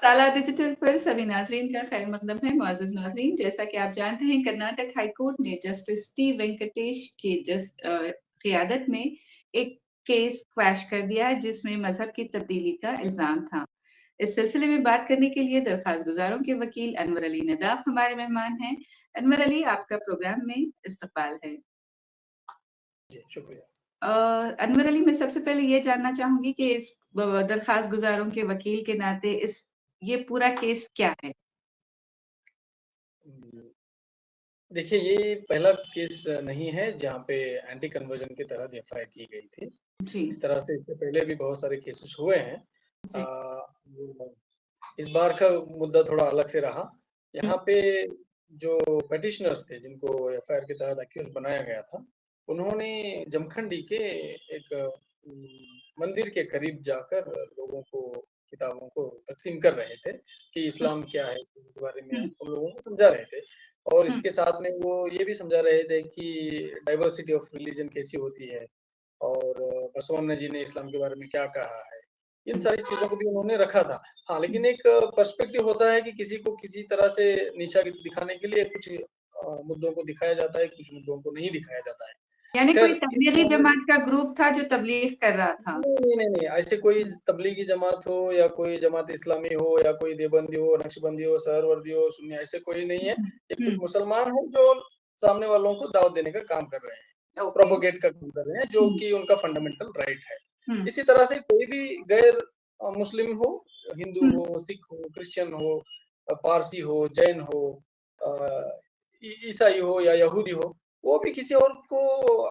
साला डिजिटल पर सभी नाज़रीन का खैर मकदम है। मुअज़्ज़ज़ नाज़रीन, जैसा कि आप जानते हैं, कर्नाटक हाई कोर्ट ने जस्टिस टी वेंकटेश की क़ियादत में एक केस क्वैश कर दिया है, जिसमें मज़हब की तब्दीली का इल्ज़ाम था। इस सिलसिले में बात करने के लिए दरख्वास्त गुज़ारों के वकील अनवर अली नदाफ़ हमारे मेहमान हैं। अनवर अली, आपका प्रोग्राम में इस्तक़बाल है। जी, शुक्रिया। अ, अनवर अली, मैं सबसे पहले ये जानना चाहूँगी कि इस दरख्वास्त गुज़ारों के वकील के नाते ये पूरा केस क्या है? हुँ, देखिए ये पहला केस नहीं है जहाँ पे एंटी कन्वर्जन के तहत एफआईआर की गई थी। जी, इस तरह से इससे पहले भी बहुत सारे केसेस हुए हैं। जी। वो इस बार का मुद्दा थोड़ा अलग से रहा। हुँ, यहाँ पे जो पेटिशनर्स थे जिनको एफआईआर के तहत अक्यूज़ बनाया गया था, उन्होंने जमखंडी के एक मंदिर के करीब जाकर लोगों को किताबों को तक़सीम कर रहे थे कि हुँ, इस्लाम क्या है, इसके बारे में हुँ, उन लोगों को समझा रहे थे। और हुँ, इसके साथ में वो ये भी समझा रहे थे कि डाइवर्सिटी ऑफ रिलिजन कैसी होती है और बसवण्ण जी ने इस्लाम के बारे में क्या कहा है। इन हुँ। सारी चीज़ों को भी उन्होंने रखा था। हाँ, लेकिन एक पर्सपेक्टिव होता है कि किसी को किसी तरह से नीचा दिखाने के लिए कुछ मुद्दों को दिखाया जाता है, कुछ मुद्दों को नहीं दिखाया जाता है। यानी कोई ख़ैर इस तब्लीगी मामले में जमात का ग्रुप था जो तबलीग कर रहा था। नहीं, ऐसे कोई हुँ, तबलीगी जमात हो या कोई जमात इस्लामी हो या कोई देवबंदी हो, नक्शबंदी हो, सहरवर्दी हो, सुन्नी ऐसे कोई नहीं है। जी। ये कुछ हुँ, मुसलमान हैं जो सामने वालों को दावत देने का काम कर रहे हैं, ओके। प्रोपेगेट का काम कर रहे हैं, जो हुँ, कि उनका फंडामेंटल राइट है। हुँ, इसी तरह से कोई भी गैर मुस्लिम हो, हिंदू हुँ, हो, सिख हो, क्रिश्चियन हो, पारसी हो, जैन हो, अ, ईसाई हो या यहूदी हो, वो भी किसी और को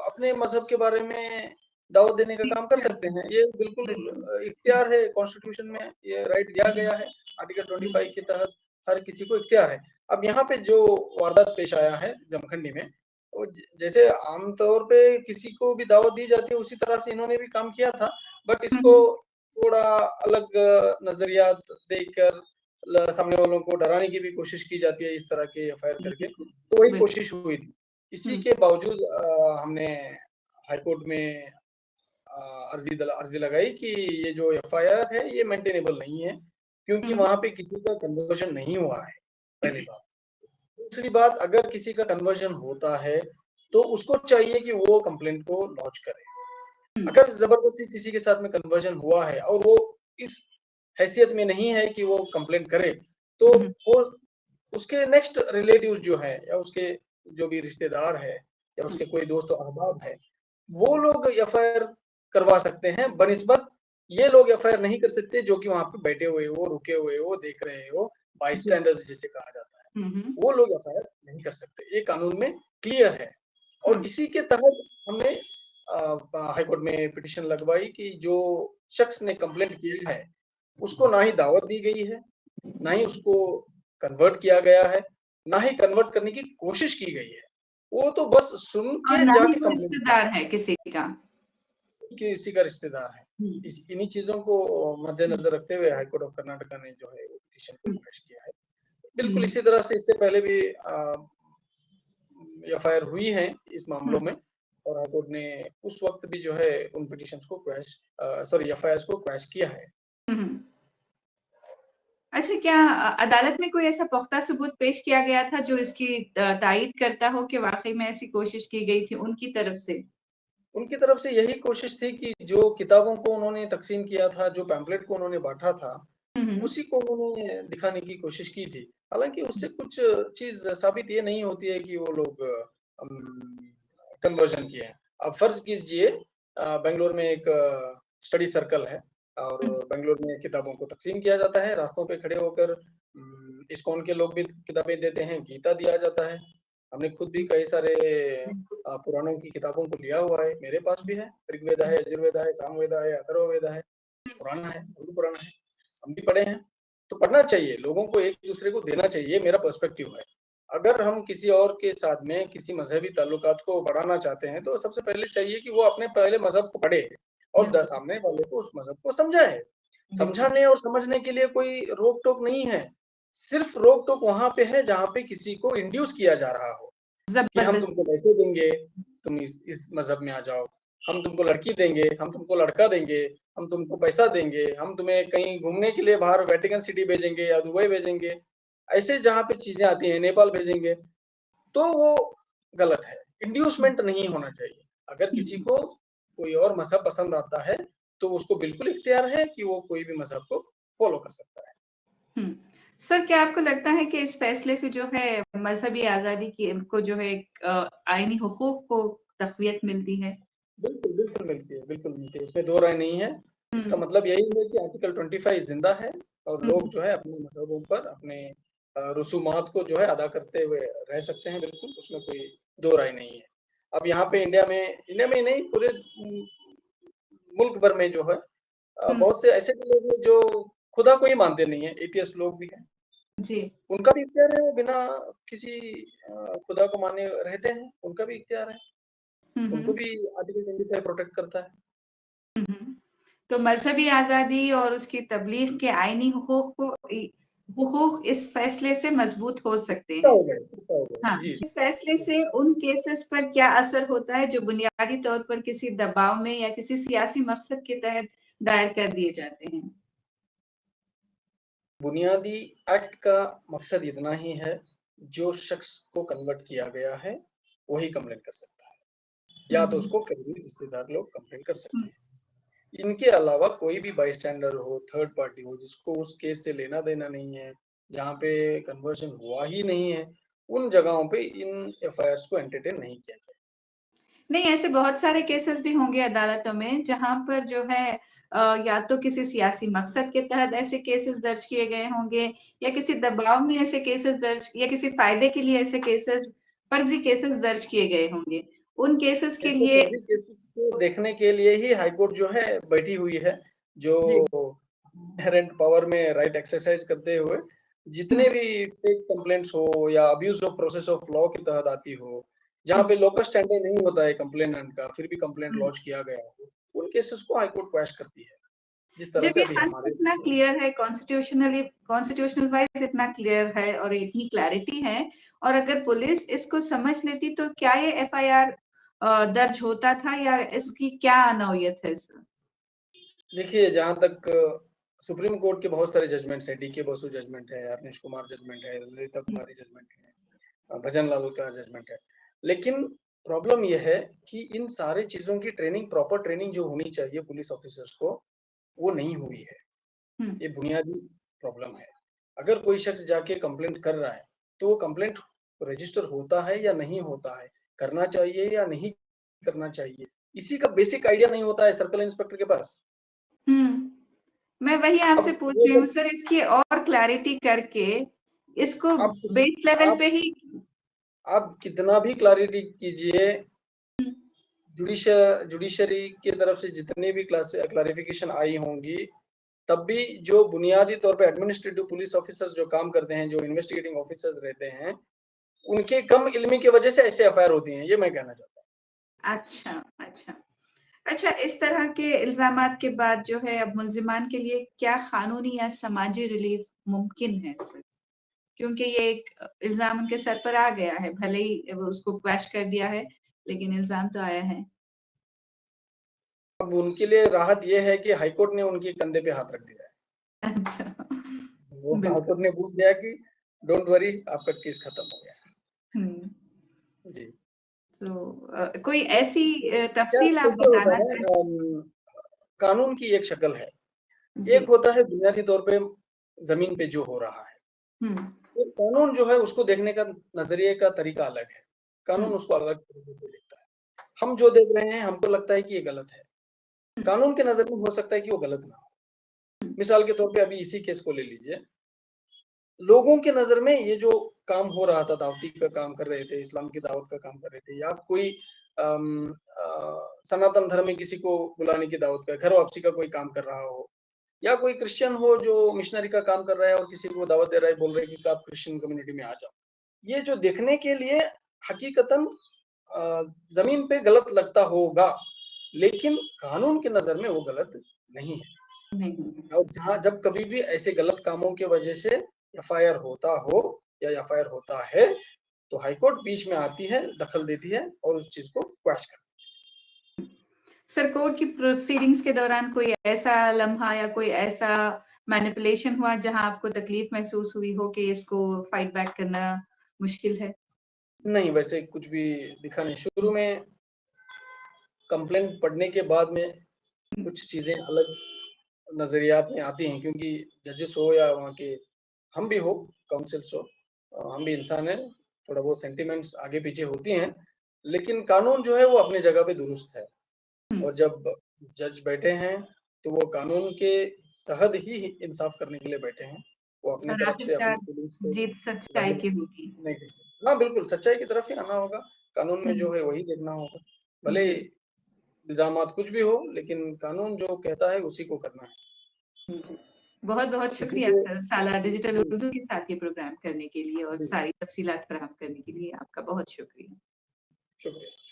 अपने मज़हब के बारे में दावत देने का काम कर इख्तियार सकते से, हैं। ये बिल्कुल बिल्कुल। हुँ, इख्तियार है, कॉन्स्टिट्यूशन में ये राइट दिया हुँ, गया है। आर्टिकल 25 बिल्कुल। के तहत हर किसी को इख्तियार है। अब यहाँ पे जो वारदात पेश आया है जमखंडी में, वो जैसे आम तौर पे किसी को भी दावत दी जाती है, उसी तरह से इन्होंने भी काम किया था। बट हुँ, इसको हुँ, थोड़ा अलग नज़रिया देकर सामने वालों को डराने की भी कोशिश की जाती है इस तरह के एफआईआर करके। बिल्कुल, तो वही बिल्कुल। कोशिश हुई थी। इसी हुँ, के बावजूद हमने हाई कोर्ट में अर्ज़ी लगाई कि ये जो एफआईआर है ये मेंटेनेबल नहीं है, क्योंकि हुँ, वहाँ पे किसी का कन्वर्जन नहीं हुआ है, पहली बात। दूसरी बात, अगर किसी का कन्वर्जन होता है, तो उसको चाहिए कि वो कंप्लेंट को लॉन्च करे। हुँ, अगर ज़बरदस्ती किसी के साथ में कन्वर्जन हुआ है और वो इस हैसियत में नहीं है कि वो कंप्लेंट करे, तो हुँ, वो उसके नेक्स्ट रिलेटिव्स जो हैं या उसके जो भी रिश्तेदार हैं या हुँ, उसके कोई दोस्त और अहबाब हैं, वो लोग एफआईआर करवा सकते हैं बनिस्बत ये लोग एफआईआर नहीं कर सकते जो कि वहाँ पे बैठे हुए हो, रुके हुए हो, देख रहे हो, जी। बायस्टैंडर्स जिसे कहा जाता है। हुँ, हुँ, वो लोग एफआईआर नहीं कर सकते। ये कानून में क्लियर है और हुँ, इसी के तहत हमने हाई कोर्ट में पिटीशन लगवाई कि जो शख्स ने कंप्लेंट किया है, उसको ना ही दावत दी गई है, ना ही उसको कन्वर्ट किया गया है, ना ही कन्वर्ट करने की कोशिश की गई है। वो तो बस सुन और के ना ही जाके वो कंप्लेंट किया रिश्तेदार है किसी का। कि इसी का रिश्तेदार है। हुँ, इन्हीं चीज़ों को हुँ, मद्देनज़र रखते हुए हाई कोर्ट ऑफ कर्नाटका ने जो है वो पिटीशन को हुँ, पेश किया है। बिल्कुल हुँ, इसी तरह से इससे पहले भी एफआईआर हुई हैं इस हुँ, मामलों में और हाई कोर्ट ने उस वक़्त भी जो है उन पिटीशंस को सॉरी एफआईआर्स को क्वैश किया है। हुँ, हुँ। अच्छा, क्या अदालत में कोई ऐसा पुख्ता सबूत पेश किया गया था जो इसकी तायीद करता हो कि वाक़ई में ऐसी कोशिश की गई थी उनकी तरफ से? उनकी तरफ से यही कोशिश थी कि जो किताबों को उन्होंने तक़सीम किया था, जो पैम्फलेट को उन्होंने बाँटा था, हुँ, हुँ, उसी को उन्होंने दिखाने की कोशिश की थी। हालाँकि उससे कुछ चीज़ साबित ये नहीं होती है कि वो लोग कन्वर्जन किए हैं। अब फ़र्ज़ कीजिए बैंगलोर में एक स्टडी सर्कल है और हुँ, बैंगलोर में किताबों को तक़सीम किया जाता है, रास्तों पे खड़े होकर इस्कॉन के लोग भी किताबें देते हैं, गीता दिया जाता है। हमने खुद भी कई सारे बिल्कुल। पुराणों की किताबों को लिया हुआ है, मेरे पास भी है। ऋग्वेदा है, यजुर्वेदा है, सामवेदा है, अथर्ववेदा है, पुराण है, गुरु पुराण है। हम भी पढ़े हैं, तो पढ़ना चाहिए, लोगों को एक-दूसरे को देना चाहिए, ये मेरा पर्सपेक्टिव है। अगर हम किसी और के साथ में किसी मज़हबी ताल्लुकात को बढ़ाना चाहते हैं, तो सबसे पहले चाहिए कि वो अपने पहले मज़हब को पढ़े और द बिल्कुल, सामने वाले को उस मज़हब को समझाए। बिल्कुल। समझाने और समझने के लिए कोई रोक-टोक नहीं है, सिर्फ़ रोक-टोक वहाँ पे है जहाँ पे किसी को इंड्यूस किया जा रहा हो, कि हम ज़बरदस्ती। तुमको पैसे देंगे, तुम इस मज़हब में आ जाओ। हम तुमको लड़की देंगे, हम तुमको लड़का देंगे, हम तुमको पैसा देंगे, हम तुम्हें कहीं घूमने के लिए बाहर वेटिकन सिटी भेजेंगे या दुबई भेजेंगे, ऐसे जहाँ पे चीजें आती हैं, नेपाल भेजेंगे, तो वो गलत है। इंड्यूसमेंट नहीं होना चाहिए। अगर किसी को कोई और मजहब पसंद आता है तो उसको बिल्कुल इख्तियार है कि वो कोई भी मजहब को फॉलो कर सकता है। सर, क्या आपको लगता है कि इस फैसले से जो है मजहबी आजादी की को जो है आईनी हुकूक को तक़वियत मिलती है? बिल्कुल, बिल्कुल मिलती है, बिल्कुल मिलती है, इसमें दो राय नहीं है। इसका मतलब यही है कि आर्टिकल 25 जिंदा है और लोग जो है अपने मजहबों पर अपने रसूमात को जो है अदा करते हुए रह सकते हैं, बिल्कुल, उसमें कोई दो राय नहीं है। अब यहाँ पे इंडिया में ही नहीं, पूरे मुल्क भर में जो है बहुत से ऐसे भी लोग हैं जो खुदा को ही मानते नहीं है, एथियस्ट लोग भी हैं। जी। उनका भी इख्तियार है, वो बिना किसी खुदा को माने रहते हैं, उनका भी इख्तियार है। उनको भी आर्टिकल 25 प्रोटेक्ट करता है। तो मजहबी आजादी और उसकी तबलीग के आईनी हुकूक इस फैसले से मजबूत हो सकते पुख्ता हैं। हो गए, पुख्ता हो गए। हाँ, जी, इस फैसले से उन केसेस पर क्या असर होता है जो बुनियादी तौर पर किसी दबाव में या किसी सियासी मकसद के तहत दायर कर दिए जाते हैं? बुनियादी एक्ट का मकसद इतना ही है, जो शख्स को कन्वर्ट किया गया है, वही कंप्लेंट कर सकता है, या तो उसको करीबी रिश्तेदार लोग कंप्लेंट कर सकते हैं। इनके अलावा कोई भी बाईस्टैंडर हो, थर्ड पार्टी हो, जिसको उस केस से लेना-देना नहीं है, जहाँ पे कन्वर्शन हुआ ही नहीं है, उन जगहों पे इन एफआईआर्स को एंटरटेन नहीं किया जाए। नहीं, ऐसे बहुत सारे केसेस भी होंगे अदालतों में जहाँ पर जो है या तो किसी सियासी मकसद के तहत ऐसे केसेस दर्ज किए गए होंगे या किसी दबाव में ऐसे केसेस दर्ज या किसी फायदे के लिए ऐसे केसेस फर्जी केसेस दर्ज किए गए होंगे। उन केसेस के ऐसे लिए फर्जी केसेस को देखने के लिए ही हाई कोर्ट जो है बैठी हुई है, जो जी। इन्हेरेंट पावर में राइट एक्सरसाइज करते हुए हुँ, जितने भी फेक कंप्लेंट्स हो या abuse of process of law के तहत आती हो, जहाँ हुँ, पे लोकस स्टैंडर्ड नहीं होता है कंप्लेनेंट का, फिर भी कंप्लेंट हुँ। लॉन्च किया गया हो, उन केसेस को हाई कोर्ट क्वैश करती है। जिस तरह जब से ये अभी कानून हमारे इतना क्लियर है कॉन्स्टिट्यूशनल वाइज़ इतना क्लियर है और इतनी क्लैरिटी है और अगर पुलिस इसको समझ लेती तो क्या ये एफआईआर दर्ज होता था या इसकी क्या नौयत है सर? देखिए, जहाँ तक सुप्रीम कोर्ट के बहुत सारे जजमेंट्स हैं, डीके बसु जजमेंट है, अवनीश कुमार जजमेंट है, ललिता कुमारी जजमेंट है, भजन लाल का जजमेंट है। लेकिन प्रॉब्लम ये है कि इन सारी चीज़ों की ट्रेनिंग, प्रॉपर ट्रेनिंग जो होनी चाहिए पुलिस ऑफिसर्स को, वो नहीं हुई है। हुँ, ये बुनियादी प्रॉब्लम है। अगर कोई शख्स जाके कंप्लेंट कर रहा है, तो वो कंप्लेंट रजिस्टर होता है या नहीं होता है? करना चाहिए या नहीं करना चाहिए? इसी का बेसिक आइडिया नहीं होता है सर्कल इंस्पेक्टर के पास। हुँ। मैं वही अब आपसे पूछ वो रही हूँ जब सर इसकी और क्लैरिटी करके इसको आप बेस लेवल आप पे ही आप कितना भी क्लैरिटी कीजिए, जुडिशरी की तरफ से जितनी भी क्लारिफिकेशन आई होंगी, तब भी जो बुनियादी तौर पे एडमिनिस्ट्रेटिव पुलिस ऑफिसर्स जो काम करते हैं, जो इन्वेस्टिगेटिंग ऑफिसर्स रहते हैं, उनके कम इल्मी की वजह से ऐसे एफआईआर होती हैं, ये मैं कहना चाहता हूँ। अच्छा, अच्छा। अच्छा, इस तरह के इल्ज़ामात के बाद जो है अब मुल्ज़िमान के लिए क्या कानूनी या समाजी रिलीफ़ मुमकिन है सर? क्योंकि ये एक इल्ज़ाम उनके सर पर आ गया है, भले ही वो उसको क्वैश कर दिया है, लेकिन इल्ज़ाम तो आया है। अब उनके लिए राहत ये है कि हाई कोर्ट ने उनके कंधे पे हाथ रख दिया है। अच्छा, वो हाई बिल्कुल। कोर्ट ने बोल दिया कि डोंट वरी, आपका केस खत्म हो गया। हुँ, जी। तो कोई ऐसी क्या तफ़सील आप कैसे होता बताना है, चाहें? कानून की एक शक्ल है। जी। एक होता है बुनियादी तौर पे ज़मीन पे जो हो रहा है। हुँ, तो कानून जो है उसको देखने का नज़रिए का तरीका अलग है। हुँ, कानून उसको अलग तरीके से देखता है। हम जो देख रहे हैं हमको लगता है कि ये गलत है। हुँ, कानून के नज़र में हो सकता है कि वो गलत ना हो। हुँ, मिसाल के तौर पे अभी इसी केस को ले लीजिए। लोगों के नज़र में ये जो काम हो रहा था, दावती का काम कर रहे थे, इस्लाम की दावत का काम कर रहे थे, या कोई सनातन धर्म में किसी को बुलाने की दावत का, घर वापसी का कोई काम कर रहा हो, या कोई क्रिश्चियन हो जो मिशनरी का काम कर रहा है और किसी को दावत दे रहा है, बोल रहे हैं कि आप क्रिश्चियन कम्युनिटी में आ जाओ। ये जो देखने के लिए हकीकतन ज़मीन पे गलत लगता होगा, लेकिन कानून की नज़र में वो गलत नहीं है। नहीं। और जहाँ जब कभी भी ऐसे गलत कामों की वजह से एफआईआर होता हो या एफआईआर होता है, तो हाई कोर्ट बीच में आती है, दखल देती है और उस चीज़ को क्वैश करती है। सर कोर्ट की प्रोसीडिंग्स के दौरान कोई ऐसा लम्हा या कोई ऐसा मैनिपुलेशन हुआ जहां आपको तकलीफ महसूस हुई हो कि इसको फाइट बैक करना मुश्किल है? नहीं, वैसे कुछ भी दिखा नहीं। शुरू में कंप्लेंट पढ़ने के बाद में कुछ चीज़ें अलग नज़रियात में आती हैं, क्योंकि जजेस हो या वहाँ के हम भी हो, काउंसिल्स हो, हम भी इंसान हैं, थोड़ा बहुत सेंटिमेंट्स आगे-पीछे होती हैं, लेकिन कानून जो है वो अपनी जगह पे दुरुस्त है। हुँ, और जब जज बैठे हैं, तो वो कानून के तहत ही इंसाफ करने के लिए बैठे हैं। वो अपनी और तरफ से आखिरकार अपनी फीलिंग्स को जीत सच्चाई ज़ाहिर की होगी। नहीं कर सकते। हाँ, बिल्कुल, सच्चाई की तरफ ही आना होगा, कानून में हुँ, जो है वही देखना होगा। भले जी, इल्ज़ामात कुछ भी हो, लेकिन कानून जो कहता है उसी को करना है। जी। बहुत-बहुत किसी शुक्रिया को सर साला डिजिटल जी, उर्दू के साथ ये प्रोग्राम करने के लिए और जी, सारी तफ़सीलात फ़राहम करने के लिए आपका बहुत शुक्रिया। शुक्रिया।